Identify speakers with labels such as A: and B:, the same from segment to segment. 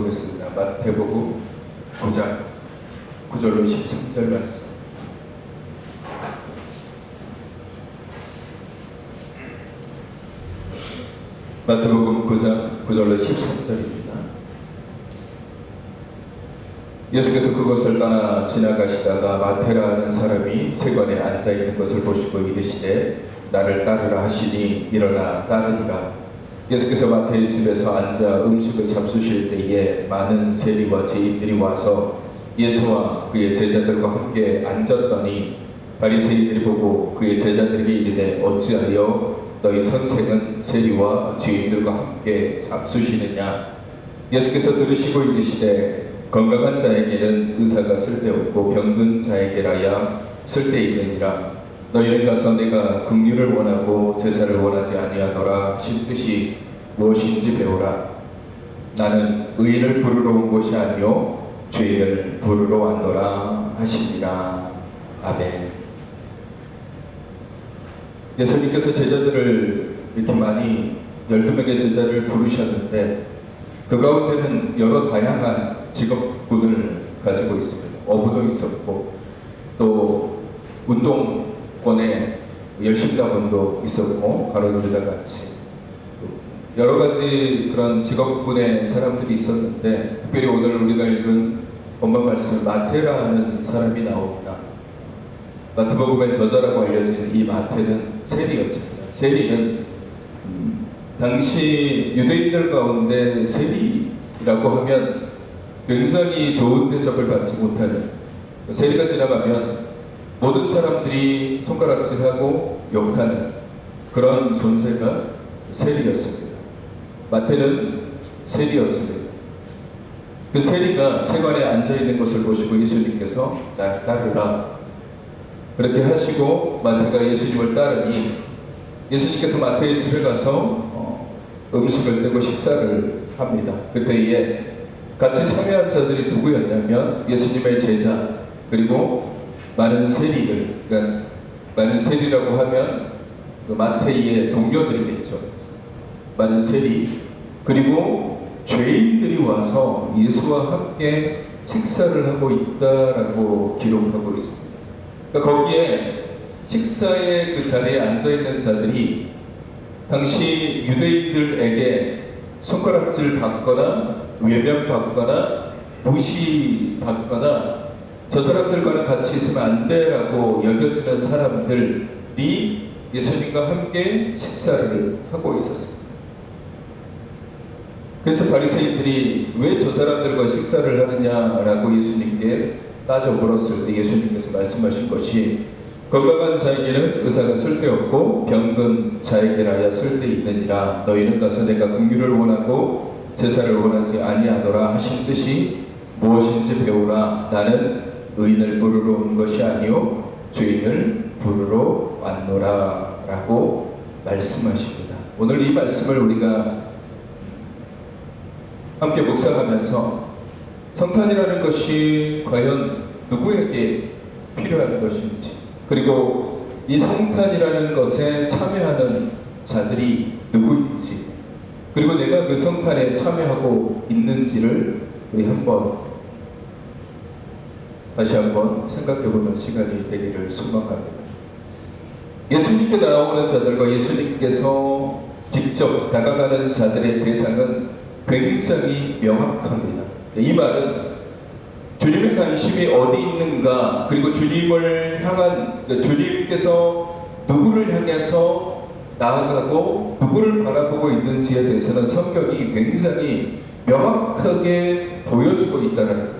A: 보겠습니다. 마태복음 9장 9절로 13절 말씀. 마태복음 9장 9절로 13절입니다. 예수께서 그곳을 떠나 지나가시다가 마태라는 사람이 세관에 앉아있는 것을 보시고 이르시되 나를 따르라 하시니 일어나 따르니라. 예수께서 마태의 집에서 앉아 음식을 잡수실 때에 많은 세리와 죄인들이 와서 예수와 그의 제자들과 함께 앉았더니 바리새인들이 보고 그의 제자들에게 이르되 어찌하여 너희 선생은 세리와 죄인들과 함께 잡수시느냐. 예수께서 들으시고 이르시되 건강한 자에게는 의사가 쓸데없고 병든 자에게라야 쓸데있느니라. 너희는 가서 내가 긍휼을 원하고 제사를 원하지 아니하노라 하신 뜻이 무엇인지 배우라. 나는 의인을 부르러 온 것이 아니요 죄인을 부르러 왔노라 하시니라. 아멘. 예수님께서 제자들을 이렇게 많이 12명의 제자를 부르셨는데 그 가운데는 여러 다양한 직업군을 가지고 있습니다. 어부도 있었고 또 운동권에 열심다분도 있었고 가로놀이다 같이 여러 가지 그런 직업군의 사람들이 있었는데 특별히 오늘 우리가 읽은 본문 말씀 마태라는 사람이 나옵니다. 마태복음의 저자라고 알려진 이 마태는 세리였습니다. 세리는 당시 유대인들 가운데 세리라고 하면 굉장히 좋은 대접을 받지 못하는, 세리가 지나가면 모든 사람들이 손가락질하고 욕하는 그런 존재가 세리였습니다. 마태는 세리였습니다. 그 세리가 세관에 앉아있는 것을 보시고 예수님께서 나를 따르라 그렇게 하시고 마태가 예수님을 따르니 예수님께서 마태의 집에 가서 음식을 내고 식사를 합니다. 그때에 같이 참여한 자들이 누구였냐면 예수님의 제자 그리고 많은 세리들, 그러니까 많은 세리라고 하면 그 마태의 동료들이겠죠. 많은 세리 그리고 죄인들이 와서 예수와 함께 식사를 하고 있다라고 기록하고 있습니다. 그러니까 거기에 식사의 그 자리에 앉아있는 자들이 당시 유대인들에게 손가락질 받거나 외면받거나 무시받거나 저 사람들과는 같이 있으면 안 돼라고 여겨지는 사람들이 예수님과 함께 식사를 하고 있었습니다. 그래서 바리새인들이 왜 저 사람들과 식사를 하느냐라고 예수님께 따져 물었을 때 예수님께서 말씀하신 것이 건강한 자에게는 의사가 쓸데없고 병든 자에게라야 쓸데있느니라. 너희는 가서 내가 긍휼을 원하고 제사를 원하지 아니하노라 하신 뜻이 무엇인지 배우라. 나는 의인을 부르러 온 것이 아니요 죄인을 부르러 왔노라 라고 말씀하십니다. 오늘 이 말씀을 우리가 함께 묵상하면서 성탄이라는 것이 과연 누구에게 필요한 것인지 그리고 이 성탄이라는 것에 참여하는 자들이 누구인지 그리고 내가 그 성탄에 참여하고 있는지를 우리 다시 한번 생각해보는 시간이 되기를 소망합니다. 예수님께 나오는 자들과 예수님께서 직접 다가가는 자들의 대상은 굉장히 명확합니다. 이 말은 주님의 관심이 어디 있는가 그리고 주님을 향한 주님께서 누구를 향해서 나아가고 누구를 바라보고 있는지에 대해서는 성경이 굉장히 명확하게 보여주고 있다는 거예요.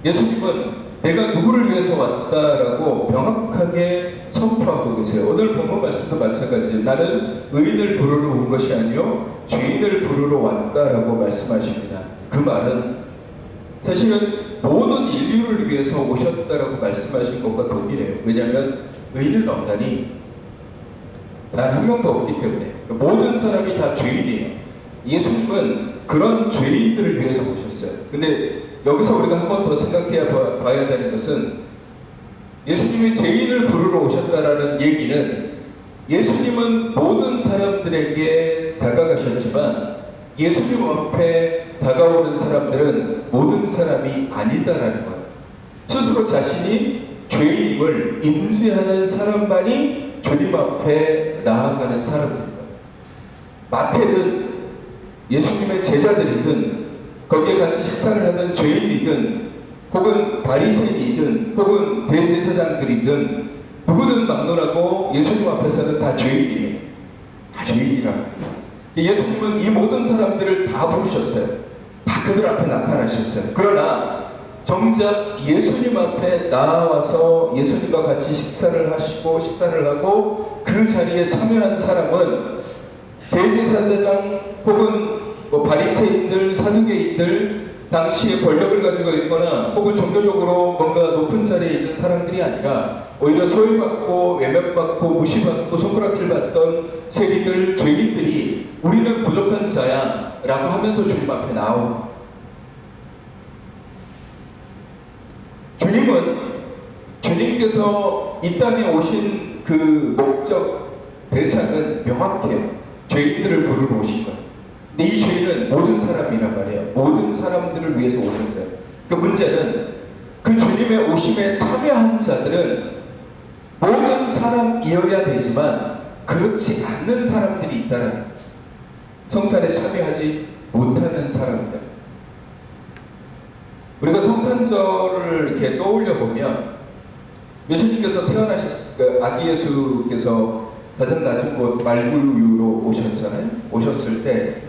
A: 예수님은 내가 누구를 위해서 왔다라고 명확하게 선포하고 계세요. 오늘 본문 말씀도 마찬가지예요. 나는 의인을 부르러 온 것이 아니요 죄인을 부르러 왔다라고 말씀하십니다. 그 말은 사실은 모든 인류를 위해서 오셨다라고 말씀하신 것과 동일해요. 왜냐하면 의인은 없다니 단 한 명도 없기 때문에 모든 사람이 다 죄인이에요. 예수님은 그런 죄인들을 위해서 오셨어요. 근데 여기서 우리가 한 번 더 생각해 봐야 되는 것은 예수님이 죄인을 부르러 오셨다라는 얘기는 예수님은 모든 사람들에게 다가가셨지만 예수님 앞에 다가오는 사람들은 모든 사람이 아니다라는 거예요. 스스로 자신이 죄인임을 인지하는 사람만이 주님 앞에 나아가는 사람입니다. 마태는 예수님의 제자들이든 거기에 같이 식사를 하던 죄인이든 혹은 바리새인이든 혹은 대제사장들이든 누구든 막론하고 예수님 앞에서는 다 죄인이에요. 다 죄인이란 말이에요. 예수님은 이 모든 사람들을 다 부르셨어요. 다 그들 앞에 나타나셨어요. 그러나 정작 예수님 앞에 나와서 예수님과 같이 식사를 하고 그 자리에 참여한 사람은 대제사장 혹은 바리새인들, 사두개인들, 당시에 권력을 가지고 있거나 혹은 종교적으로 뭔가 높은 자리에 있는 사람들이 아니라 오히려 소외받고 외면받고 무시받고 손가락질 받던 세리들, 죄인들이 우리는 부족한 자야 라고 하면서 주님 앞에 나오고, 주님께서 이 땅에 오신 그 목적 대상은 명확해요. 죄인들을 부르러 오신 거예요. 근데 이 죄인은 모든 사람이란 말이에요. 모든 사람들을 위해서 오셨어요. 그 문제는 그 주님의 오심에 참여한 자들은 모든 사람이어야 되지만 그렇지 않는 사람들이 있다는 거예요. 성탄에 참여하지 못하는 사람들. 우리가 성탄절을 이렇게 떠올려 보면 예수님께서 아기 예수께서 가장 낮은 곳 말구유로 오셨을 때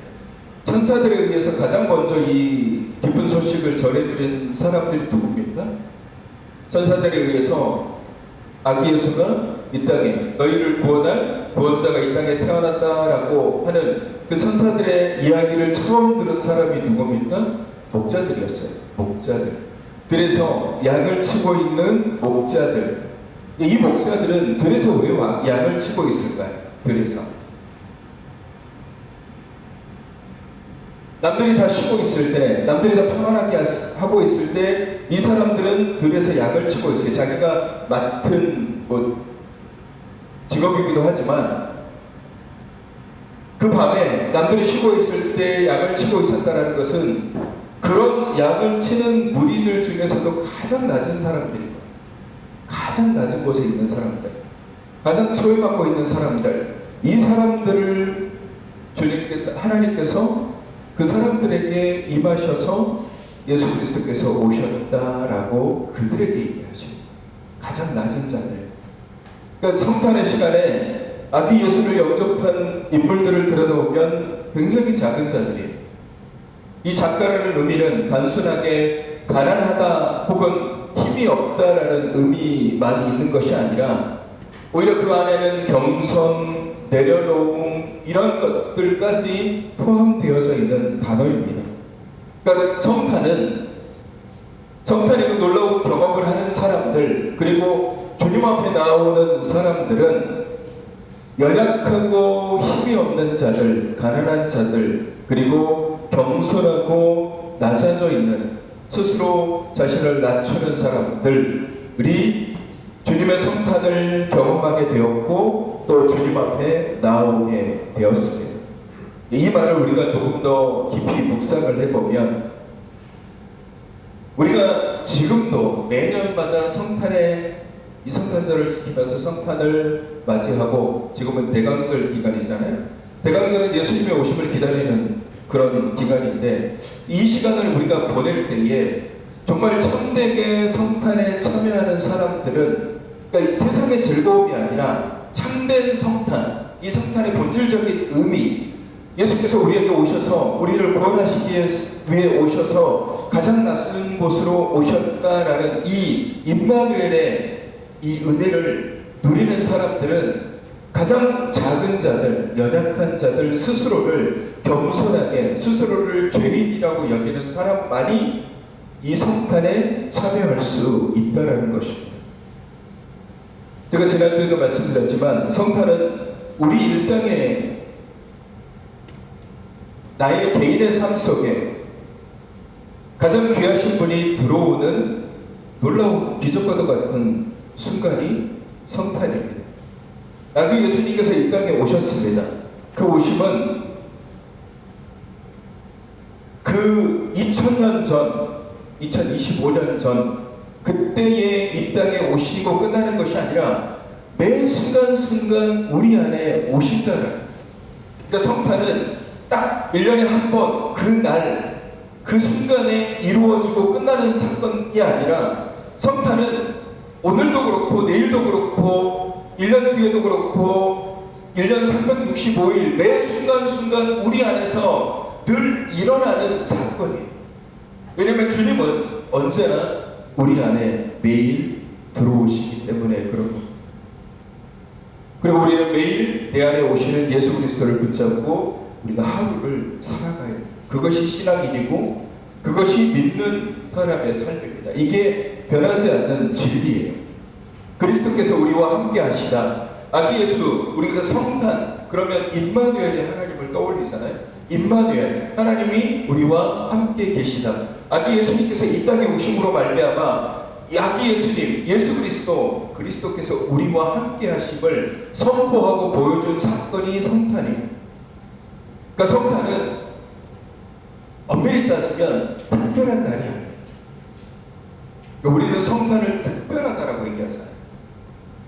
A: 천사들에 의해서 가장 먼저 이 기쁜 소식을 전해드린 사람들이 누굽니까? 천사들에 의해서 아기 예수가 이 땅에 너희를 구원할 구원자가 이 땅에 태어났다라고 하는 그 천사들의 이야기를 처음 들은 사람이 누굽니까? 목자들이었어요. 목자들. 그래서 양을 치고 있는 목자들. 이 목자들은 들에서 왜 양을 치고 있을까요? 들에서. 남들이 다 쉬고 있을 때, 남들이 다 평안하게 하고 있을 때 이 사람들은 들에서 양을 치고 있어요. 자기가 맡은 직업이기도 하지만 그 밤에 남들이 쉬고 있을 때 양을 치고 있었다는 것은 그런 양을 치는 무리들 중에서도 가장 낮은 사람들이에요. 가장 낮은 곳에 있는 사람들, 가장 소외받고 있는 사람들, 이 사람들을 하나님께서 그 사람들에게 임하셔서 예수 그리스도께서 오셨다라고 그들에게 얘기하시고, 가장 낮은 자들. 그러니까 성탄의 시간에 아기 예수를 영접한 인물들을 들여다보면 굉장히 작은 자들이에요. 이 작가라는 의미는 단순하게 가난하다 혹은 힘이 없다라는 의미만 있는 것이 아니라 오히려 그 안에는 경선, 내려놓음 이런 것들까지 포함되어서 있는 단어입니다. 그러니까 성탄의 그 놀라운 경험을 하는 사람들, 그리고 주님 앞에 나오는 사람들은 연약하고 힘이 없는 자들, 가난한 자들, 그리고 겸손하고 낮아져 있는, 스스로 자신을 낮추는 사람들이 주님의 성탄을 경험하게 되었고 또 주님 앞에 나오게 되었습니다. 이 말을 우리가 조금 더 깊이 묵상을 해보면, 우리가 지금도 매년마다 이 성탄절을 지키면서 성탄을 맞이하고, 지금은 대강절 기간이잖아요. 대강절은 예수님의 오심을 기다리는 그런 기간인데, 이 시간을 우리가 보낼 때에 정말 참되게 성탄에 참여하는 사람들은, 그러니까 세상의 즐거움이 아니라 참된 성탄, 이 성탄의 본질적인 의미, 예수께서 우리에게 오셔서 우리를 구원하시기 위해 오셔서 가장 낯선 곳으로 오셨다라는 이 임마누엘의 이 은혜를 누리는 사람들은 가장 작은 자들, 연약한 자들, 스스로를 겸손하게, 스스로를 죄인이라고 여기는 사람만이 이 성탄에 참여할 수 있다라는 것입니다. 제가 지난주에도 말씀드렸지만 성탄은 우리 일상의 나의 개인의 삶 속에 가장 귀하신 분이 들어오는 놀라운 기적과도 같은 순간이 성탄입니다. 아기 예수님께서 이 땅에 오셨습니다. 그 오심은 전, 2025년 전 그때에 이 땅에 오시고 끝나는 것이 아니라 매 순간순간 우리 안에 오신다는. 그러니까 성탄은 딱 1년에 한 번 그날 그 순간에 이루어지고 끝나는 사건이 아니라 성탄은 오늘도 그렇고 내일도 그렇고 1년 뒤에도 그렇고 1년 365일 매 순간순간 우리 안에서 늘 일어나는 사건이에요. 왜냐하면 주님은 언제나 우리 안에 매일 들어오시기 때문에 그런 겁니다. 그리고 우리는 매일 내 안에 오시는 예수 그리스도를 붙잡고 우리가 하루를 살아가야 돼요. 그것이 신앙이고 그것이 믿는 사람의 삶입니다. 이게 변하지 않는 진리예요. 그리스도께서 우리와 함께 하시다. 아기 예수, 우리가 성탄, 그러면 임마누엘의 하나님을 떠올리잖아요. 임마누엘, 하나님이 우리와 함께 계시다. 아기 예수님께서 이 땅에 오심으로 말미암아 이 아기 예수님, 예수 그리스도, 그리스도께서 우리와 함께 하심을 선포하고 보여준 사건이 성탄입니다. 그러니까 성탄은 엄밀히 따지면 특별한 날이 아니에요. 우리는 성탄을 특별하다라고 얘기하잖아요.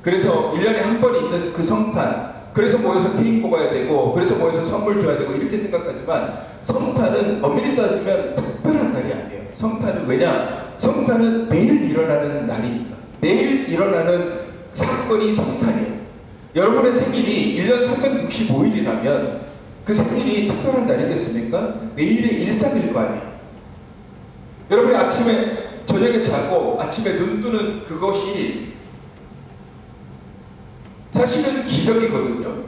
A: 그래서 1년에 한 번 있는 그 성탄, 그래서 모여서 케이크 먹어야 되고, 그래서 모여서 선물 줘야 되고 이렇게 생각하지만 성탄은 엄밀히 따지면 특별한 날이 아니에요. 성탄은 왜냐? 성탄은 매일 일어나는 날이니까. 매일 일어나는 사건이 성탄이에요. 여러분의 생일이 1년 365일이라면 그 생일이 특별한 날이겠습니까? 매일의 일상일 거 아니에요. 여러분이 아침에 저녁에 자고 아침에 눈 뜨는 그것이 사실은 기적이거든요.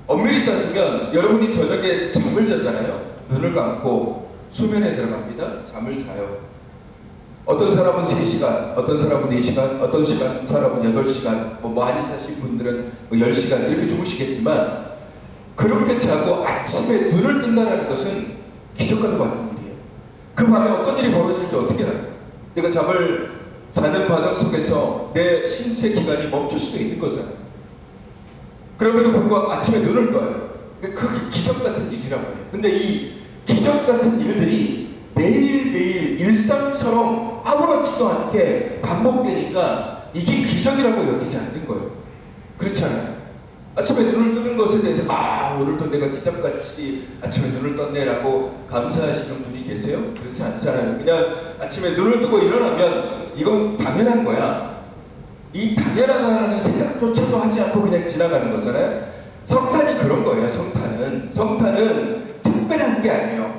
A: 엄밀히 따지면 여러분이 저녁에 잠을 자잖아요. 눈을 감고 수면에 들어갑니다. 잠을 자요. 어떤 사람은 3시간, 어떤 사람은 4시간, 어떤 사람은 8시간, 많이 사신 분들은 10시간 이렇게 주무시겠지만 그렇게 자고 아침에 눈을 뜬다는 것은 기적과도 같은 일이에요. 그 밤에 어떤 일이 벌어질지 어떻게 알아요? 내가 잠을 자는 과정 속에서 내 신체 기관이 멈출 수도 있는 거잖아요. 그럼에도 불구하고 아침에 눈을 떠요. 그게 기적 같은 일이란 말이에요. 근데 이 기적 같은 일들이 매일매일 일상처럼 아무렇지도 않게 반복되니까 이게 기적이라고 여기지 않는 거예요. 그렇잖아요. 아침에 눈을 뜨는 것에 대해서 오늘도 내가 기적같이 아침에 눈을 떴네라고 감사하시는 분이 계세요? 그렇지 않잖아요. 그냥 아침에 눈을 뜨고 일어나면 이건 당연한 거야. 이 당연하다는 생각조차도 하지 않고 그냥 지나가는 거잖아요. 성탄이 그런 거예요. 성탄은 특별한 게 아니에요.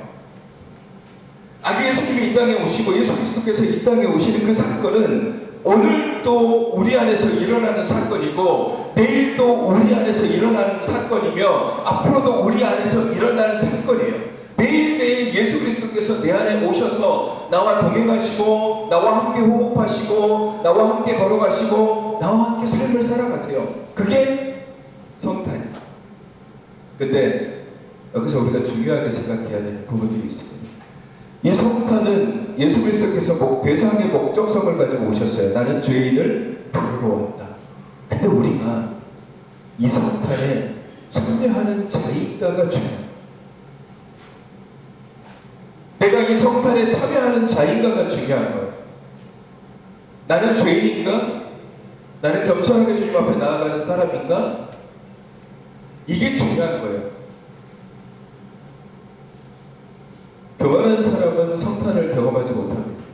A: 아기 예수님이 이 땅에 오시고 예수 그리스도께서 이 땅에 오시는 그 사건은 오늘 또 우리 안에서 일어나는 사건이고 내일 또 우리 안에서 일어나는 사건이며 앞으로도 우리 안에서 일어나는 사건이에요. 매일매일 예수 그리스도께서 내 안에 오셔서 나와 동행하시고 나와 함께 호흡하시고 나와 함께 걸어가시고 나와 함께 삶을 살아가세요. 그게 성탄이에요. 근데 여기서 우리가 중요하게 생각해야 될 부분들이 있습니다. 이 성탄은 예수 그리스도께서 대상의 목적성을 가지고 오셨어요. 나는 죄인을 부르러 왔다. 근데 우리가 이 성탄에 참여하는 자인가가 중요해요. 내가 이 성탄에 참여하는 자인가가 중요한 거예요. 나는 죄인인가? 나는 겸손하게 주님 앞에 나아가는 사람인가? 이게 중요한 거예요. 교만한 사람은 성탄을 경험하지 못합니다.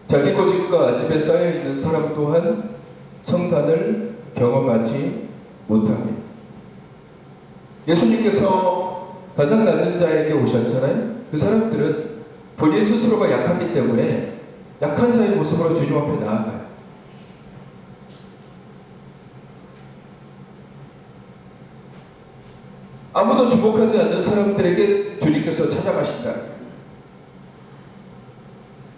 A: 자기 고집과 아집에 쌓여있는 사람 또한 성탄을 경험하지 못합니다. 예수님께서 가장 낮은 자에게 오셨잖아요. 그 사람들은 본인 스스로가 약하기 때문에 약한 자의 모습으로 주님 앞에 나아가요. 아무도 주목하지 않는 사람들에게 주님께서 찾아가신다.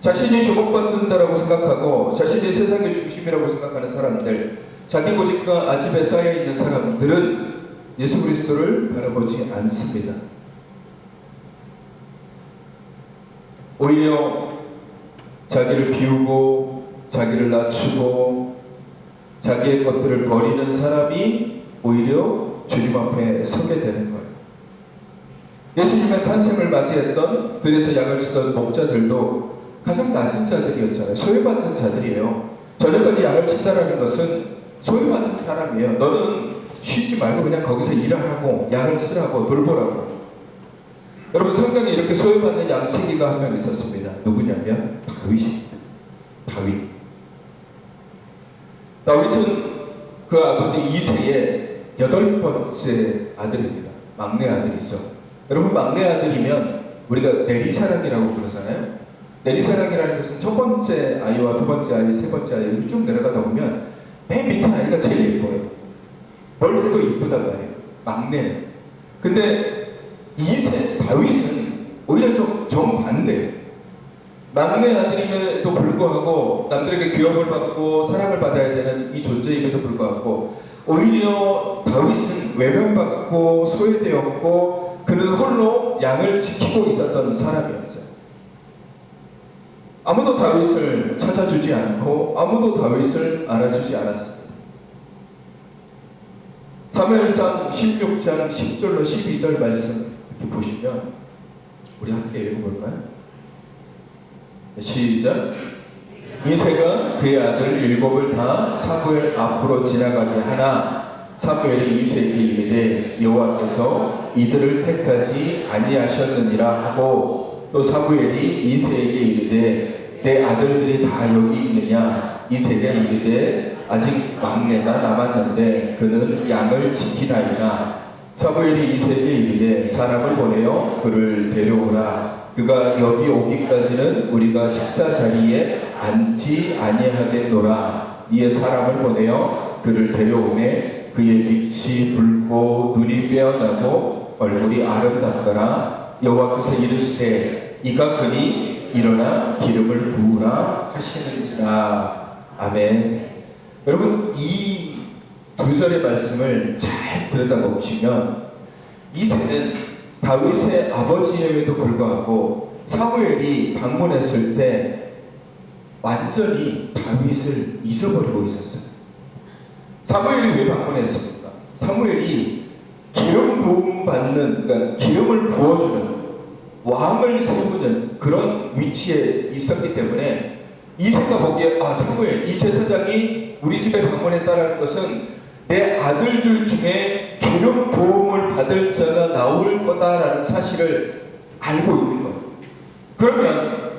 A: 자신이 주목받는다라고 생각하고 자신이 세상의 중심이라고 생각하는 사람들, 자기 고집과 아집에 쌓여있는 사람들은 예수 그리스도를 바라보지 않습니다. 오히려 자기를 비우고 자기를 낮추고 자기의 것들을 버리는 사람이 오히려 주님 앞에 서게 되는 거예요. 예수님의 탄생을 맞이했던 들에서 양을 치던 목자들도 가장 낮은 자들이었잖아요. 소외받는 자들이에요. 저녁까지 양을 친다라는 것은 소외받는 사람이에요. 너는 쉬지 말고 그냥 거기서 일하라고, 양을 치라고, 돌보라고. 여러분, 성경에 이렇게 소외받는 양치기가 한 명 있었습니다. 누구냐면 다윗입니다. 다윗은 그 아버지 이새의 8번째 아들입니다. 막내 아들이죠. 여러분, 막내 아들이면 우리가 내리사랑이라고 그러잖아요. 내리사랑이라는 것은 첫 번째 아이와 두 번째 아이, 세 번째 아이 이렇게 쭉 내려가다 보면 맨 밑에 아이가 제일 예뻐요. 뭘 해도 이쁘단 말이에요. 막내는. 근데 이새 다윗은 오히려 좀 정반대예요. 막내 아들임에도 불구하고 남들에게 귀여움을 받고 사랑을 받아야 되는 이 존재임에도 불구하고 오히려 다윗은 외면받고 소외되었고 그는 홀로 양을 지키고 있었던 사람이었어요. 아무도 다윗을 찾아주지 않고 아무도 다윗을 알아주지 않았습니다. 사무엘상 16장 10절로 12절 말씀 이렇게 보시면 우리 함께 읽어볼까요? 시작. 이새가 그의 아들 7을 다 사무엘 앞으로 지나가게 하나 사무엘이 이새에게 이르되 여호와께서 이들을 택하지 아니하셨느니라 하고 또 사무엘이 이새에게 이르되 내 아들들이 다 여기 있느냐. 이새가 이르되 아직 막내가 남았는데 그는 양을 지키나이다. 사무엘이 이새에게 이르되 사람을 보내어 그를 데려오라. 그가 여기 오기까지는 우리가 식사 자리에 앉지 아니하겠노라. 이에 사람을 보내어 그를 데려오매 그의 빛이 붉고 눈이 빼어나고 얼굴이 아름답더라. 여호와께서 이르시되 이가 그니 일어나 기름을 부으라 하시는지라. 아멘. 여러분, 이 두 절의 말씀을 잘 들여다보시면 이새는 다윗의 아버지임에도 불구하고 사무엘이 방문했을 때 완전히 다윗을 잊어버리고 있었어요. 사무엘이 왜 방문했습니까? 사무엘이 기름 부음 받는, 그러니까 기름을 부어주는 왕을 세우는 그런 위치에 있었기 때문에 이새가 보기에 사무엘, 이 제사장이 우리 집에 방문했다는 것은 내 아들들 중에 기름 부음을 받을 자가 나올 거다라는 사실을 알고 있는 거예요. 그러면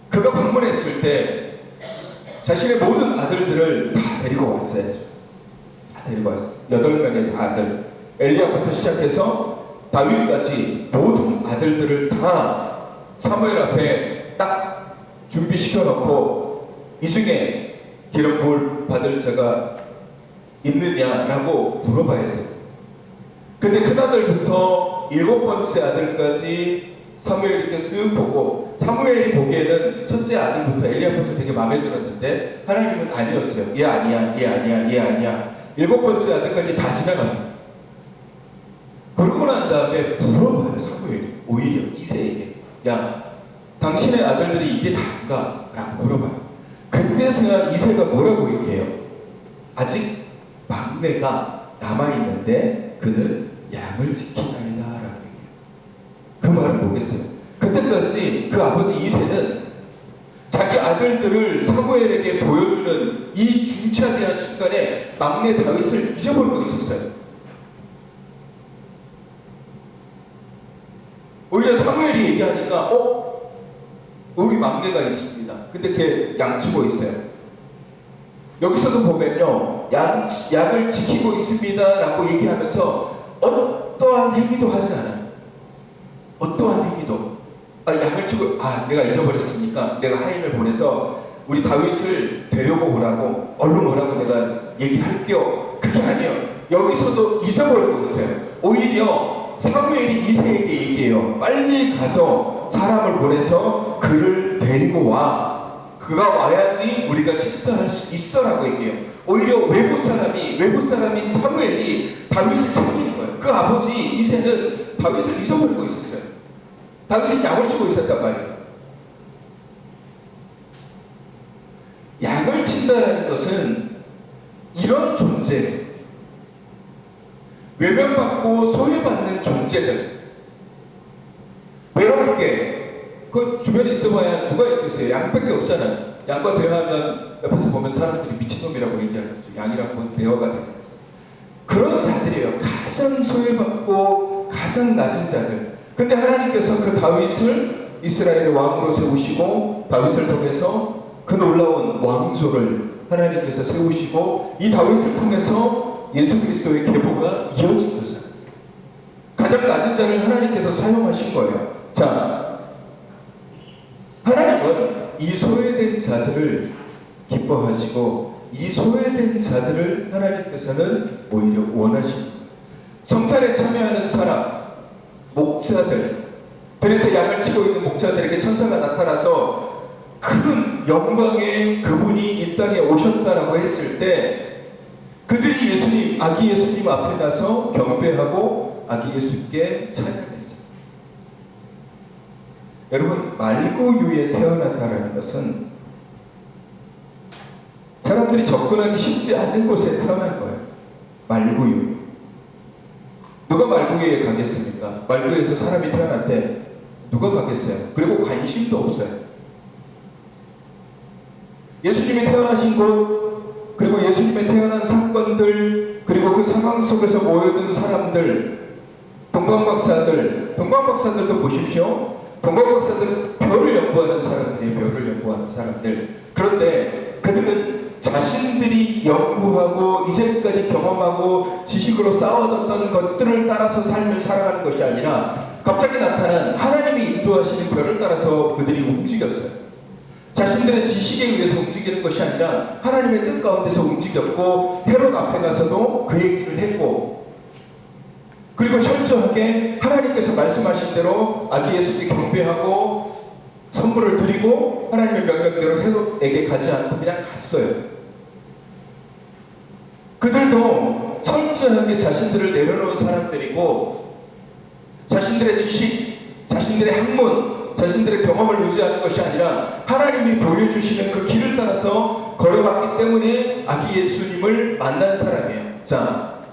A: 그가 방문했을 때 자신의 모든 아들들을 다 데리고 왔어야죠. 다 데리고 왔어요. 8명의 다 아들. 엘리야부터 시작해서 다윗까지 모든 아들들을 다 사무엘 앞에 딱 준비시켜 놓고 이 중에 기름 부을 받을 자가 있느냐라고 물어봐야 돼요. 근데 큰아들부터 7번째 아들까지 사무엘이 이렇게 쓱 보고 사무엘이 보기에는 첫째 아들부터 엘리야부터 되게 마음에 들었는데 하나님은 아니었어요. 얘 아니야, 얘 아니야, 얘 아니야. 7번째 아들까지 다 지나갑니다. 그러고 난 다음에 물어봐요. 사무엘이 오히려 이새에게 야, 당신의 아들들이 이게 다인가? 라고 물어봐요. 그때서야 이새가 뭐라고 얘기해요? 아직 막내가 남아있는데 그는 양을 지키나이다 라고 얘기해요. 그 말은 뭐겠어요? 그때까지 그 아버지 이새는 자기 아들들을 사무엘에게 보여주는 이 중차대한 순간에 막내 다윗을 잊어버리고 있었어요. 오히려 사무엘이 얘기하니까 우리 막내가 있습니다. 근데 걔 양치고 있어요. 여기서도 보면요, 양을 지키고 있습니다 라고 얘기하면서 어떠한 행위도 하지 않아요. 어떠한 행위도. 양을 치고 내가 잊어버렸으니까 내가 하인을 보내서 우리 다윗을 데려고 오라고, 얼른 오라고 내가 얘기할게요. 그게 아니에요. 여기서도 잊어버리고 있어요. 오히려 사무엘이 이새에게 얘기해요. 빨리 가서 사람을 보내서 그를 데리고 와. 그가 와야지 우리가 식사할 수 있어라고 얘기해요. 오히려 외부 사람인 사무엘이 다윗을 챙기는 거예요. 그 아버지 이새는 다윗을 잊어버리고 있었어요. 다윗이 양을 치고 있었단 말이에요. 양을 친다라는 것은 이런 존재, 외면받고 소외받는 존재들, 그 주변에 있어봐야 누가 있겠어요? 양밖에 없잖아요. 양과 대화하면 옆에서 보면 사람들이 미친놈이라고 얘기하는 거죠. 양이랑 대화가 되는 거죠. 그런 자들이에요. 가장 소외받고 가장 낮은 자들. 근데 하나님께서 그 다윗을 이스라엘의 왕으로 세우시고 다윗을 통해서 그 놀라운 왕조를 하나님께서 세우시고 이 다윗을 통해서 예수 그리스도의 계보가 이어진 거죠. 가장 낮은 자를 하나님께서 사용하신 거예요. 자, 하나님은 이 소외된 자들을 기뻐하시고 이 소외된 자들을 하나님께서는 오히려 원하십니다. 성탄에 참여하는 사람, 목자들, 들에서 양을 치고 있는 목자들에게 천사가 나타나서 큰 영광의 그분이 이 땅에 오셨다라고 했을 때 그들이 예수님, 아기 예수님 앞에 가서 경배하고 아기 예수님께 찬양했어요. 여러분, 말구유에 태어난다는 것은 사람들이 접근하기 쉽지 않은 곳에 태어난 거예요. 말구유. 누가 말구유에 가겠습니까? 말구유에서 사람이 태어났대. 누가 가겠어요? 그리고 관심도 없어요. 예수님이 태어나신 곳, 그리고 예수님의 태어난 사건들, 그리고 그 상황 속에서 모여든 사람들, 동방박사들도 보십시오. 동방박사들은 별을 연구하는 사람들이 별을 연구하는 사람들. 그런데 그들은 자신들이 연구하고 이제까지 경험하고 지식으로 쌓아뒀던 것들을 따라서 삶을 살아가는 것이 아니라 갑자기 나타난 하나님이 인도하시는 별을 따라서 그들이 움직였어요. 자신들의 지식에 의해서 움직이는 것이 아니라 하나님의 뜻 가운데서 움직였고 헤롯 앞에 가서도 그 얘기를 했고 그리고 철저하게 하나님께서 말씀하신 대로 아기 예수께 경배하고 선물을 드리고 하나님의 명령대로 헤롯에게 가지 않고 그냥 갔어요. 그들도 철저하게 자신들을 내려놓은 사람들이고 자신들의 지식, 자신들의 학문, 자신들의 경험을 의지하는 것이 아니라 하나님이 보여주시는 그 길을 따라서 걸어갔기 때문에 아기 예수님을 만난 사람이에요. 자,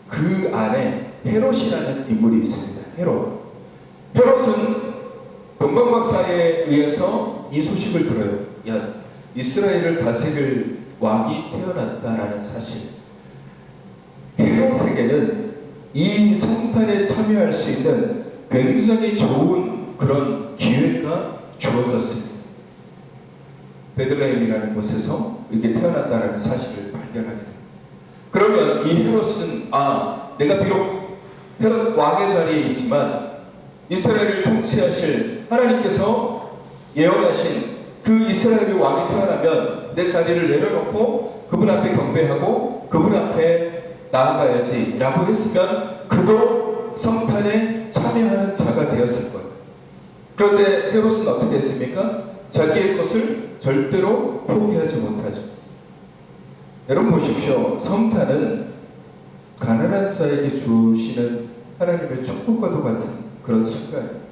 A: 그 안에 헤롯이라는 인물이 있습니다. 헤롯은 동방박사에 의해서 이 소식을 들어요. 야, 이스라엘을 다스릴 왕이 태어났다라는 사실. 헤롯에게는 이 성탄에 참여할 수 있는 굉장히 좋은 그런 기회가 주어졌습니다. 베들레헴이라는 곳에서 이게 태어났다라는 사실을 발견하게 됩니다. 그러면 이 헤롯은 내가 비록 헤롯 왕의 자리에 있지만 이스라엘을 통치하실 하나님께서 예언하신 그 이스라엘의 왕이 태어나면 내 자리를 내려놓고 그분 앞에 경배하고 그분 앞에 나아가야지 라고 했으면 그도 성탄에 참여하는 자가 되었을 거예요. 그런데 헤롯은 어떻게 했습니까? 자기의 것을 절대로 포기하지 못하죠. 여러분 보십시오. 성탄은 가난한 자에게 주시는 하나님의 축복과도 같은 그런 순간이에요.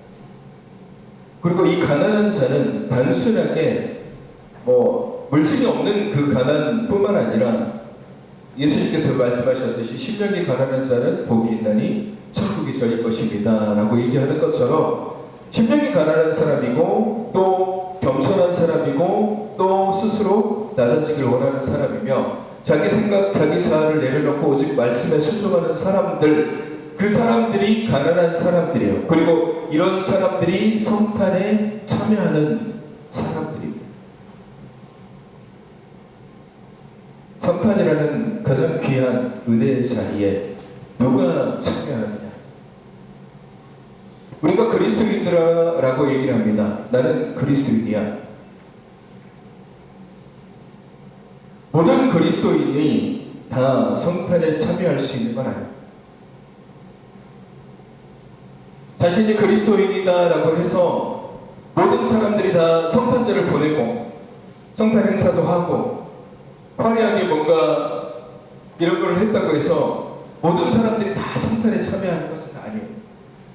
A: 그리고 이 가난한 자는 단순하게 물질이 없는 그 가난뿐만 아니라 예수님께서 말씀하셨듯이 심령이 가난한 자는 복이 있나니 천국이 저희 것입니다 라고 얘기하는 것처럼 심령이 가난한 사람이고 또 겸손한 사람이고 또 스스로 낮아지길 원하는 사람이며 자기 생각, 자기 자아를 내려놓고 오직 말씀에 순종하는 사람들, 그 사람들이 가난한 사람들이에요. 그리고 이런 사람들이 성탄에 참여하는 사람들입니다. 성탄이라는 가장 귀한 은혜의 자리에 누가 참여하느냐? 우리가 그리스도인이라고 얘기를 합니다. 나는 그리스도인이야. 모든 그리스도인이 다 성탄에 참여할 수 있는 건 아니에요. 자신이 그리스도인이다라고 해서 모든 사람들이 다 성탄절을 보내고 성탄 행사도 하고 화려하게 뭔가 이런 걸 했다고 해서 모든 사람들이 다 성탄에 참여하는 것은 아니에요.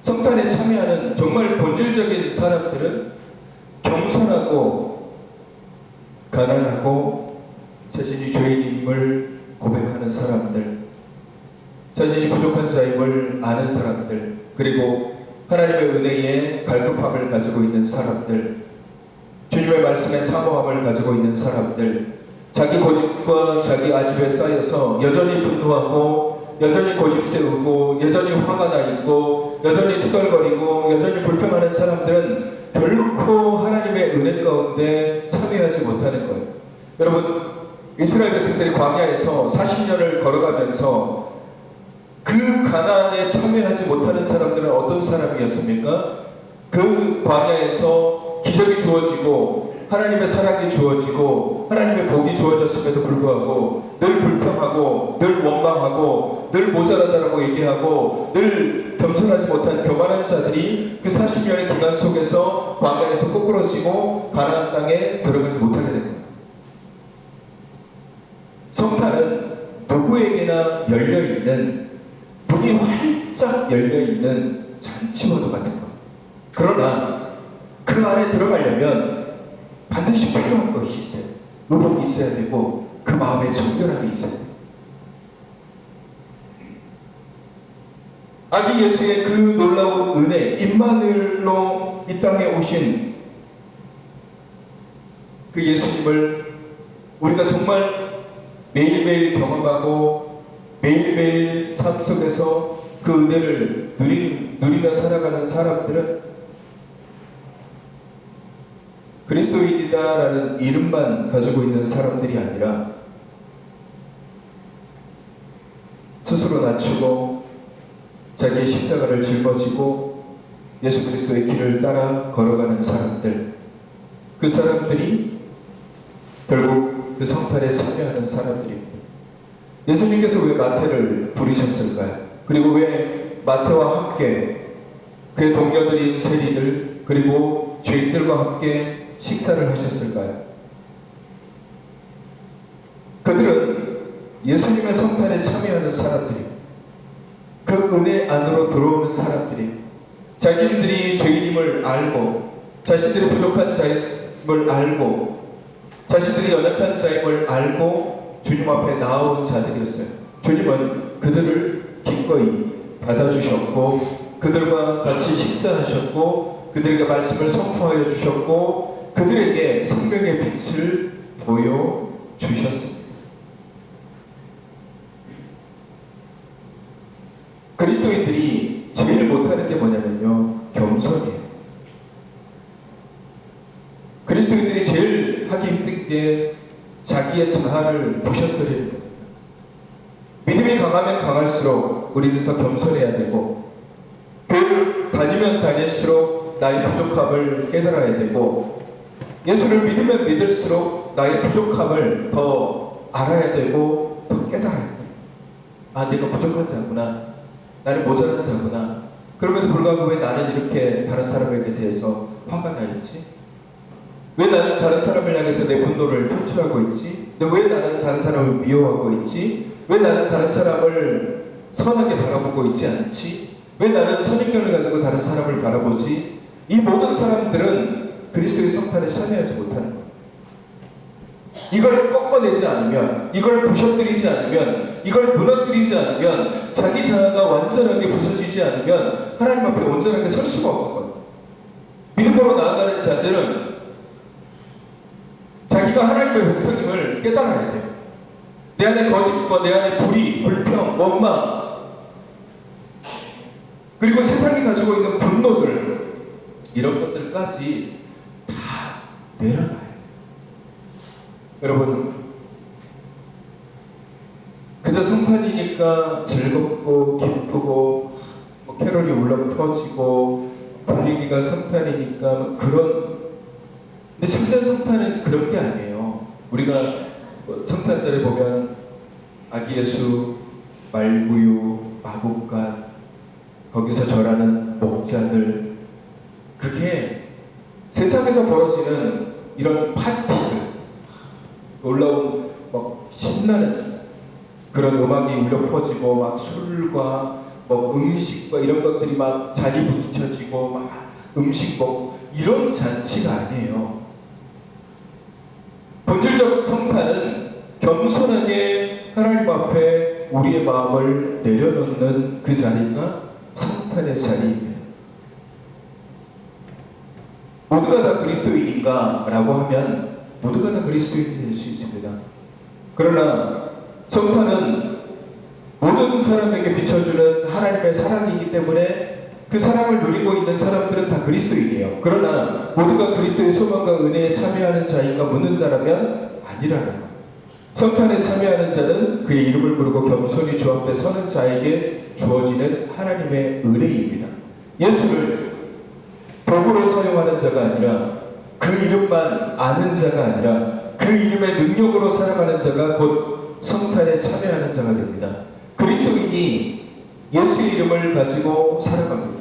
A: 성탄에 참여하는 정말 본질적인 사람들은 겸손하고 가난하고 자신이 죄인임을 고백하는 사람들, 자신이 부족한 자임을 아는 사람들, 그리고 하나님의 은혜에 갈급함을 가지고 있는 사람들, 주님의 말씀에 사모함을 가지고 있는 사람들, 자기 고집과 자기 아집에 쌓여서 여전히 분노하고 여전히 고집 세우고 여전히 화가 나 있고 여전히 투덜거리고 여전히 불평하는 사람들은 결코 하나님의 은혜 가운데 참여하지 못하는 거예요. 여러분, 이스라엘 백성들이 광야에서 40년을 걸어가면서 그 가나안에 참여하지 못하는 사람들은 어떤 사람이었습니까? 그 광야에서 기적이 주어지고 하나님의 사랑이 주어지고 하나님의 복이 주어졌음에도 불구하고 늘 불평하고 늘 원망하고 늘 모자라다라고 얘기하고 늘 겸손하지 못한 교만한 자들이 그 40년의 기간 속에서 광야에서 꼬꾸러지고 가나안 땅에 들어가지 못하게 된 거예요. 성탄은 누구에게나 열려있는, 문이 활짝 열려있는 잔치와도 같은 것. 그러나 그 안에 들어가려면 반드시 필요한 것이 있어요. 의복이 있어야 되고 그 마음에 정결함이 있어야 돼요. 아기 예수의 그 놀라운 은혜, 임마누엘로 이 땅에 오신 그 예수님을 우리가 정말 매일매일 경험하고 매일매일 삶 속에서 그 은혜를 누리며 살아가는 사람들은 그리스도인이다라는 이름만 가지고 있는 사람들이 아니라 스스로 낮추고 자기의 십자가를 짊어지고 예수 그리스도의 길을 따라 걸어가는 사람들, 그 사람들이 결국 그 성탄에 참여하는 사람들입니다. 예수님께서 왜 마태를 부르셨을까요? 그리고 왜 마태와 함께 그의 동료들인 세리들 그리고 죄인들과 함께 식사를 하셨을까요? 그들은 예수님의 성탄에 참여하는 사람들이, 그 은혜 안으로 들어오는 사람들이 자기들이 죄인임을 알고 자신들이 부족한 자임을 알고 자신들이 연약한 자임을 알고 주님 앞에 나온 자들이었어요. 주님은 그들을 기꺼이 받아주셨고 그들과 같이 식사하셨고 그들에게 말씀을 선포하여 주셨고 그들에게 생명의 빛을 보여주셨습니다. 그리스도인들이 제일 못하는 게 뭐냐면요, 겸손이에요. 그리스도인들이 제일 하기 힘든 게 자기의 자아를 부셔뜨리는 겁니다. 믿음이 강하면 강할수록 우리는 더 겸손해야 되고 교회를 다니면 다닐수록 나의 부족함을 깨달아야 되고 예수를 믿으면 믿을수록 나의 부족함을 더 알아야 되고 더 깨달아야 돼요. 아, 내가 부족한 자구나. 나는 모자란 자구나. 그럼에도 불구하고 왜 나는 이렇게 다른 사람에게 대해서 화가 나 있지? 왜 나는 다른 사람을 향해서 내 분노를 표출하고 있지? 왜 나는 다른 사람을 미워하고 있지? 왜 나는 다른 사람을 선하게 바라보고 있지 않지? 왜 나는 선입견을 가지고 다른 사람을 바라보지? 이 모든 사람들은 그리스도의 성탄에 참여하지 못하는 거예요. 이걸 꺾어내지 않으면, 이걸 부셔뜨리지 않으면, 이걸 무너뜨리지 않으면, 자기 자아가 완전하게 부서지지 않으면 하나님 앞에 온전하게 설 수가 없는 거예요. 믿음으로 나아가는 자들은 자기가 하나님의 백성임을 깨달아야 돼요. 내 안에 거짓과 내 안에 불의, 불평, 원망, 그리고 세상이 가지고 있는 분노들, 이런 것들까지 다 내려놔요. 여러분, 그저 성탄이니까 즐겁고 기쁘고 캐롤이 울려 퍼지고 분위기가 성탄이니까 그런, 근데 참된 성탄은 그런 게 아니에요. 우리가 성탄절에 보면 아기 예수, 말구유, 마국간, 거기서 절하는 목자들, 그게 세상에서 벌어지는 이런 파티들, 놀라운 막 신나는 그런 음악이 울려 퍼지고 막 술과 뭐 음식과 이런 것들이 막 자리 부딪혀지고 막 음식 먹고 이런 잔치가 아니에요. 본질적 성탄은 겸손하게 하나님 앞에 우리의 마음을 내려놓는 그 자리가 성탄의 자리입니다. 모두가 다 그리스도인인가? 라고 하면 모두가 다 그리스도인이 될 수 있습니다. 그러나 성탄은 모든 사람에게 비춰주는 하나님의 사랑이기 때문에 그 사랑을 누리고 있는 사람들은 다 그리스도인이에요. 그러나 모두가 그리스도의 소망과 은혜에 참여하는 자인가 묻는다라면 아니라는 거예요. 성탄에 참여하는 자는 그의 이름을 부르고 겸손히 주 앞에 서는 자에게 주어지는 하나님의 은혜입니다. 예수를 도구로 사용하는 자가 아니라 그 이름만 아는 자가 아니라 그 이름의 능력으로 살아가는 자가 곧 성탄에 참여하는 자가 됩니다. 그리스도인이 예수의 이름을 가지고 살아갑니다.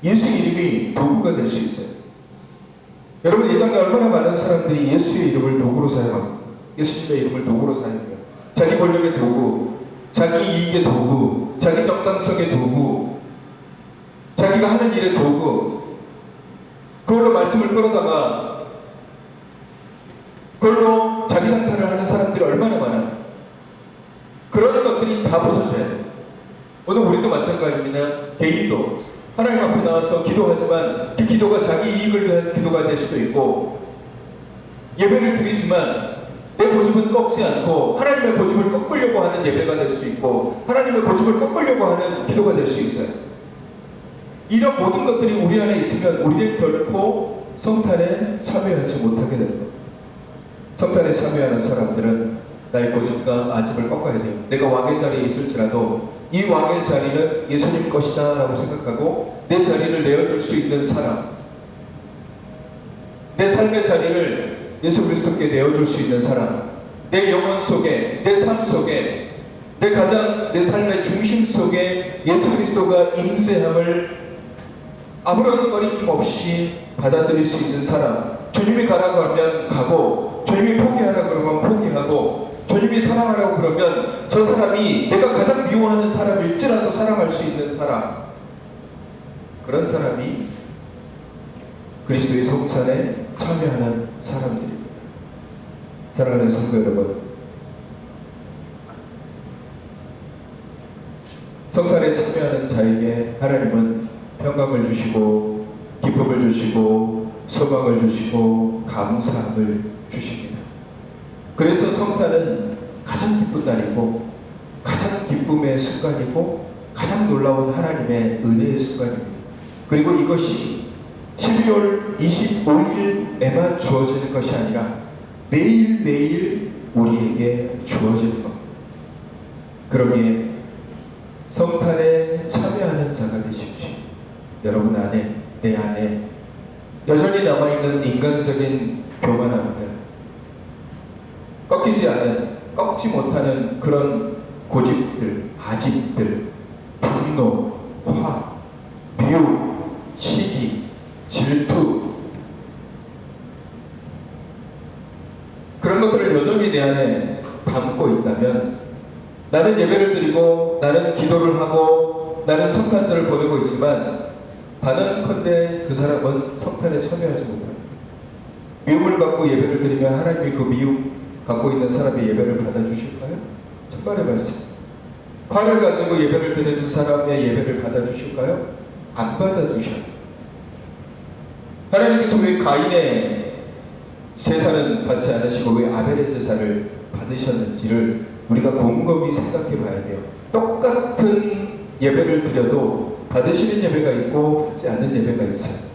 A: 예수 이름이 도구가 될 수 있어요. 여러분, 이 땅에 얼마나 많은 사람들이 예수의 이름을 도구로 사용합니다. 예수님의 이름을 도구로 사용해요. 자기 권력의 도구, 자기 이익의 도구, 자기 정당성의 도구, 자기가 하는 일의 도구, 그걸로 말씀을 끌어다가 그걸로 자기 상사를 하는 사람들이 얼마나 많아요. 그런 것들이 다 벗어져야 돼요. 오늘 우리도 마찬가지입니다. 개인도 하나님 앞에 나와서 기도하지만 그 기도가 자기 이익을 위한 기도가 될 수도 있고, 예배를 드리지만 내 고집은 꺾지 않고 하나님의 고집을 꺾으려고 하는 예배가 될 수 있고, 하나님의 고집을 꺾으려고 하는 기도가 될 수 있어요. 이런 모든 것들이 우리 안에 있으면 우리는 결코 성탄에 참여하지 못하게 됩니다. 성탄에 참여하는 사람들은 나의 고집과 아집을 꺾어야 돼요. 내가 왕의 자리에 있을지라도 이 왕의 자리는 예수님 것이다 라고 생각하고 내 자리를 내어줄 수 있는 사람, 내 삶의 자리를 예수 그리스도께 내어줄 수 있는 사람, 내 영혼 속에, 내 삶 속에, 내 삶의 중심 속에 예수 그리스도가 임재함을 아무런 거리낌 없이 받아들일 수 있는 사람, 주님이 가라고 하면 가고, 주님이 포기하라고 그러면 포기하고, 주님이 사랑하라고 그러면 저 사람이 내가 가장 미워하는 사람일지라도 사랑할 수 있는 사람, 그런 사람이 그리스도의 성찬에 참여하는 사람들입니다. 사랑하는 성도 여러분, 성탄에 참여하는 자에게 하나님은 평강을 주시고 기쁨을 주시고 소망을 주시고 감사함을 주십니다. 그래서 성탄은 가장 기쁜 날이고 가장 기쁨의 순간이고 가장 놀라운 하나님의 은혜의 순간입니다. 그리고 이것이 12월 25일에만 주어지는 것이 아니라 매일매일 우리에게 주어지는 겁니다. 그러기에 성탄에 참여하는 자가 되십시오. 여러분 안에, 내 안에 여전히 남아있는 인간적인 교만함들, 꺾이지 않은, 꺾지 못하는 그런 고집들, 아집들, 분노, 화, 미움, 시기, 질투, 그런 것들을 여전히 내 안에 담고 있다면 나는 예배를 드리고 나는 기도를 하고 나는 성탄절을 보내고 있지만 단언컨대 그 사람은 성탄에 참여하지 못합니다. 미움을 갖고 예배를 드리면 하나님이 그 미움 갖고 있는 사람의 예배를 받아주실까요? 천만의 말씀. 화를 가지고 예배를 드리는 사람의 예배를 받아주실까요? 안 받아주셔요. 하나님께서 왜 가인의 제사는 받지 않으시고 왜 아벨의 제사를 받으셨는지를 우리가 곰곰이 생각해 봐야 돼요. 똑같은 예배를 드려도 받으시는 예배가 있고 받지 않는 예배가 있어요.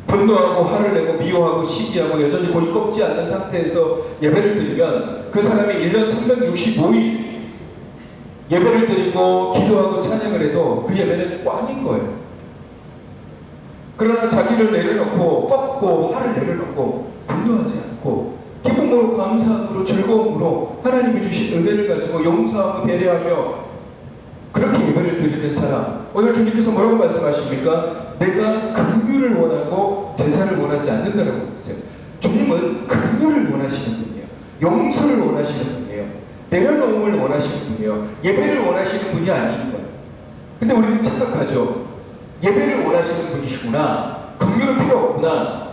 A: 분노하고 화를 내고 미워하고 시기하고 여전히 고집 꺾지 않는 상태에서 예배를 드리면 그 사람이 1년 365일 예배를 드리고 기도하고 찬양을 해도 그 예배는 꽝인 거예요. 그러나 자기를 내려놓고 꺾고 화를 내려놓고 분노하지 않고 기쁨으로 감사함으로 즐거움으로 하나님이 주신 은혜를 가지고 용서하고 배려하며 그렇게 예배를 드리는 사람, 오늘 주님께서 뭐라고 말씀하십니까? 내가 긍휼을 원하고 제사를 원하지 않는다라고 했어요. 주님은 긍휼을 원하시는 분이에요. 용서를 원하시는 분이에요. 내려놓음을 원하시는 분이에요. 예배를 원하시는 분이 아닌 거예요. 근데 우리는 착각하죠. 예배를 원하시는 분이시구나, 긍휼은 필요 없구나.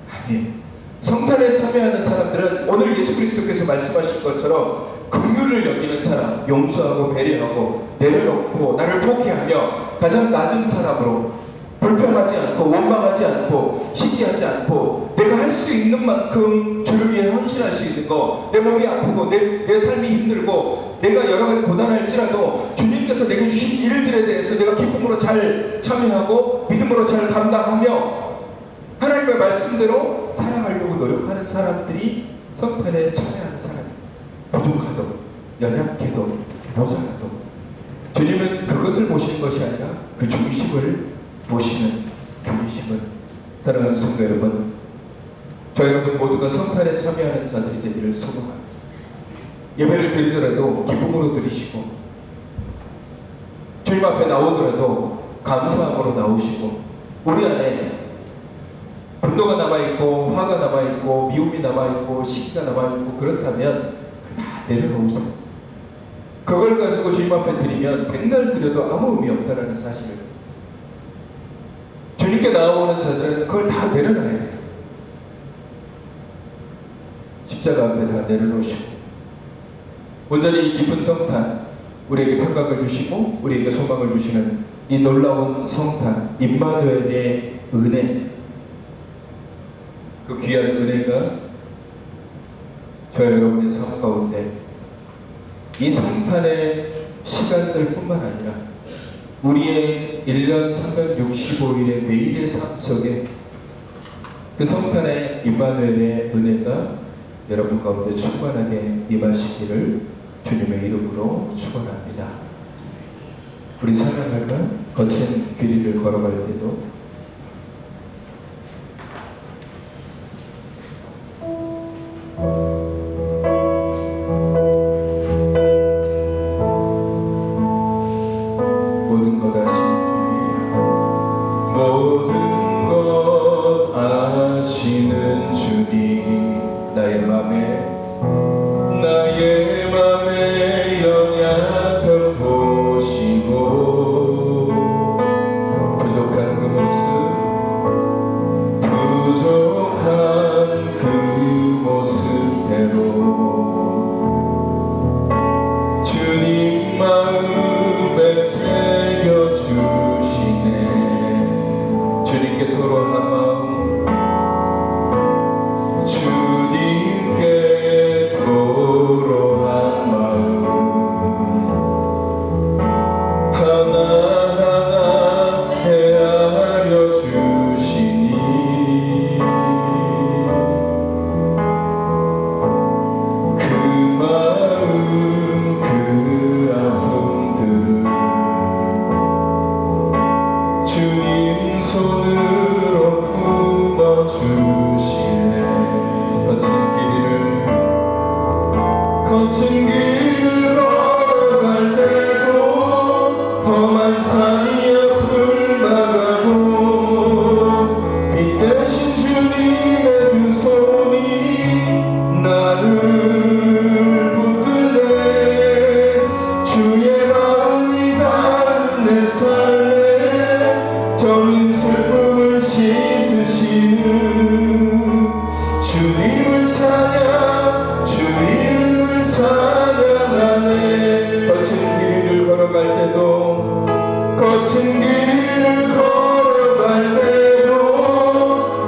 A: 아니에요. 성탄에 참여하는 사람들은 오늘 예수 그리스도께서 말씀하신 것처럼 긍휼을 여기는 사람, 용서하고 배려하고 내려놓고 나를 포기하며 가장 낮은 사람으로 불평하지 않고 원망하지 않고 시기하지 않고 내가 할 수 있는 만큼 주를 위해 헌신할 수 있는 거, 내 몸이 아프고 내 삶이 힘들고 내가 여러 가지 고단할지라도 주님께서 내게 주신 일들에 대해서 내가 기쁨으로 잘 참여하고 믿음으로 잘 감당하며 하나님의 말씀대로 살아가려고 노력하는 사람들이 성탄에 참여하는 사람이 부족하도 연약해도 모자라도 주님은 그것을 보시는 것이 아니라 그 중심을 보시는 중심은, 사랑하는 성도 여러분, 저 여러분 모두가 성탄에 참여하는 자들이 되기를 소망합니다. 예배를 드리더라도 기쁨으로 드리시고 주님 앞에 나오더라도 감사함으로 나오시고 우리 안에 분노가 남아있고 화가 남아있고 미움이 남아있고 시기가 남아있고 그렇다면 다 내려놓으세요. 그걸 가지고 주님 앞에 드리면 백날 드려도 아무 의미 없다라는 사실을, 주님께 나아오는 자들은 그걸 다 내려놔야 돼요. 십자가 앞에 다 내려놓으시고 온전히 이 깊은 성탄, 우리에게 평강을 주시고 우리에게 소망을 주시는 이 놀라운 성탄, 임마누엘의 은혜, 그 귀한 은혜가 저 여러분의 삶 가운데 이 성탄의 시간들 뿐만 아니라 우리의 1년 365일의 매일의 삶 속에 그 성탄의 임마누엘의 은혜가 여러분 가운데 충만하게 임하시기를 주님의 이름으로 축원합니다. 우리 찬양할까? 거친 길이를 걸어갈 때도 모든 것 아시는 주님, 나의 맘에 연약함 보시고 부족한 그 모습대로 주님 마음에 새겨주시네. 주님께 토로한 마음, 주님께 토로한 마음 하나하나 헤아려 주시니 그 마음 그 아픔들을 주님 손으로 품어주시네. 거친 길을 걸어갈 때도 험한 산이 앞을 막아도 빛 대신 주님의 두 손이 나를 붙드네. 주의 마음이 닿은 내 삶에 정인 슬픔을 씻으시는 주님을 찬양, 주 이름을 찬양하네. 거친 길을 걸어갈 때도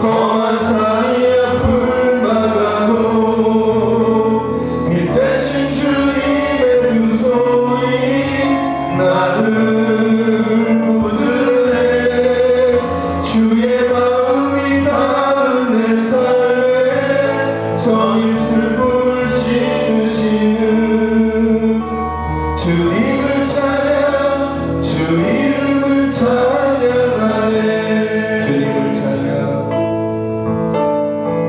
A: 험한 산이 앞을 막아도 빛 대신 주님의 두 손이 나를 붙드네. 주의 마음이 닿은 내 삶에 성인 슬픔을 씻으시는 주님을 찬양, 주 이름을 찬양하네. 주님을 찬양,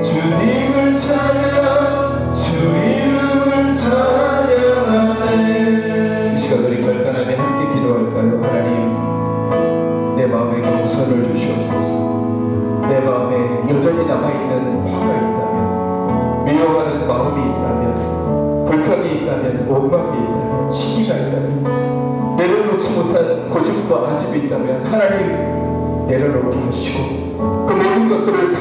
A: 주님을 찬양, 주 이름을 찬양하네. 이 시간 우리 결단하며 함께 기도할까요? 하나님, 내 마음에 경선을 주시옵소서. 내 마음에 여전히 남아있는 화가 있다면, 미워하는 마음이 있다면, 불평이 있다면, 원망이 있다면, 시기가 있다면, 내려놓지 못한 고집과 아집이 있다면 하나님 내려놓게 하시고 그 모든 것들을 다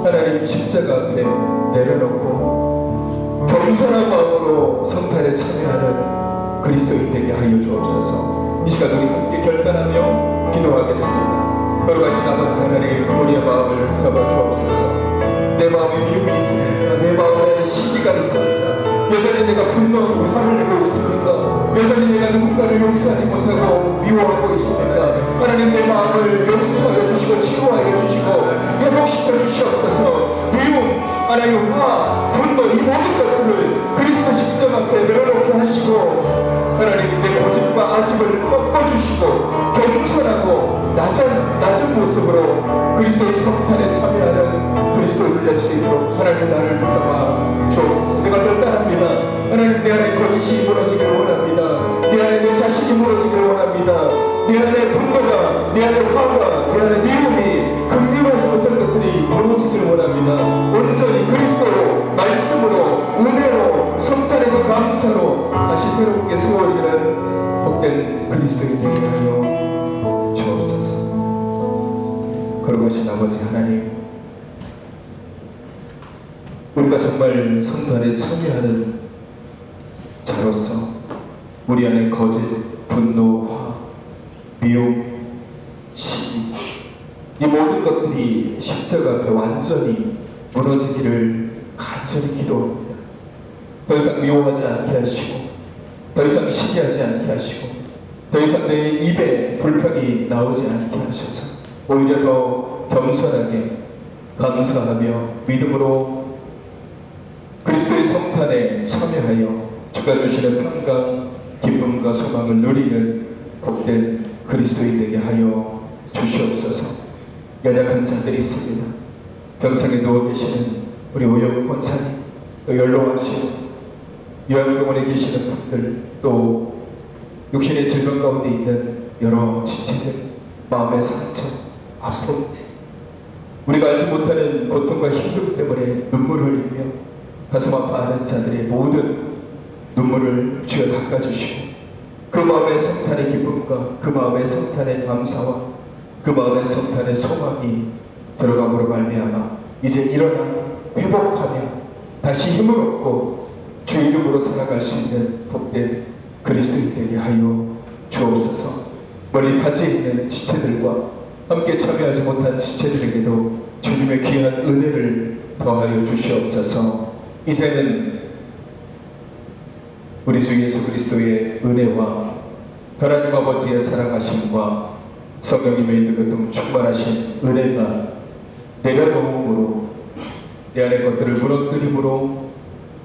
A: 하나님 십자가 앞에 내려놓고 겸손한 마음으로 성탄에 참여하는 그리스도인 되게 하여 주옵소서. 이 시간 우리 함께 결단하며 기도하겠습니다. 걸어가신 아버지 하나님, 우리의 마음을 붙잡아 주옵소서. 내 마음에 미움이 있습니다. 내 마음에 시기가 있습니다. 여전히 내가 분노하고 화를 내고 있습니다. 여전히 내가 누군가를 용서하지 못하고 미워하고 있습니다. 하나님, 내 마음을 용서하여 주시고 치유하여 주시고 회복시켜 주시옵소서. 미움, 하나님, 화, 분노, 이 모든 것들을 그리스도 십자가 앞에 내려놓게 하시고 하나님, 내 고집과 아집을 꺾어주시고 겸손하고 낮은 모습으로 그리스도의 성탄에 참여하는 그리스도를 될 수 있도록 하나님, 나를 붙잡아 주옵소서. 내가 결단합니다. 하나님, 내 안에 거짓이 무너지기를 원합니다. 내 안에 내 자신이 무너지기를 원합니다. 내 안에 분노가, 내 안에 화가, 내 안에 미움이 긍휼하지 못한 것들이 무너지기를 원합니다. 온전히 그리스도로, 말씀으로, 은혜로, 성탄의 그 감사로 다시 새롭게 세워지는 복된 그리스도인 되게 하여 주옵소서. 거룩하신 아버지 하나님, 우리가 정말 성탄에 참여하는 자로서 우리 안에 거짓, 분노, 화, 미움, 시기, 이 모든 것들이 십자가 앞에 완전히 무너지기를 간절히 기도합니다. 더 이상 미워하지 않게 하시고, 더 이상 시기하지 않게 하시고, 더 이상 내 입에 불평이 나오지 않게 하셔서 오히려 더 겸손하게 감사하며 믿음으로 그리스도의 성탄에 참여하여 주가 주시는 평강, 기쁨과 소망을 누리는 복된 그리스도인 되게 하여 주시옵소서. 연약한 자들이 있습니다. 병상에 누워 계시는 우리 오영 권사님, 또 연로하시고 요양병원에 계시는 분들, 또 육신의 질병 가운데 있는 여러 지체들, 마음의 상처, 아픔, 우리가 알지 못하는 고통과 힘듦 때문에 눈물을 흘리며 가슴 아파하는 자들의 모든 눈물을 주여 닦아주시고 그 마음의 성탄의 기쁨과 그 마음의 성탄의 감사와 그 마음의 성탄의 소망이 들어감으로 말미암아 이제 일어나 회복하며 다시 힘을 얻고 주 이름으로 살아갈 수 있는 복된 그리스도인 되게 하여 주옵소서. 머리 가지에 있는 지체들과 함께 참여하지 못한 지체들에게도 주님의 귀한 은혜를 더하여 주시옵소서. 이제는 우리 주 예수 그리스도의 은혜와 하나님 아버지의 사랑하심과 성령님의 인도교통 충만하신 은혜가 내려놓음으로 내 안의 것들을 무너뜨림으로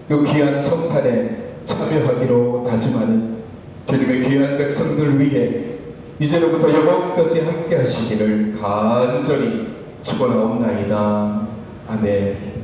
A: 그 귀한 성탄에 참여하기로 다짐하는 주님의 귀한 백성들 위해 이제로부터 영원까지 함께 하시기를 간절히 축원하옵나이다. 아멘.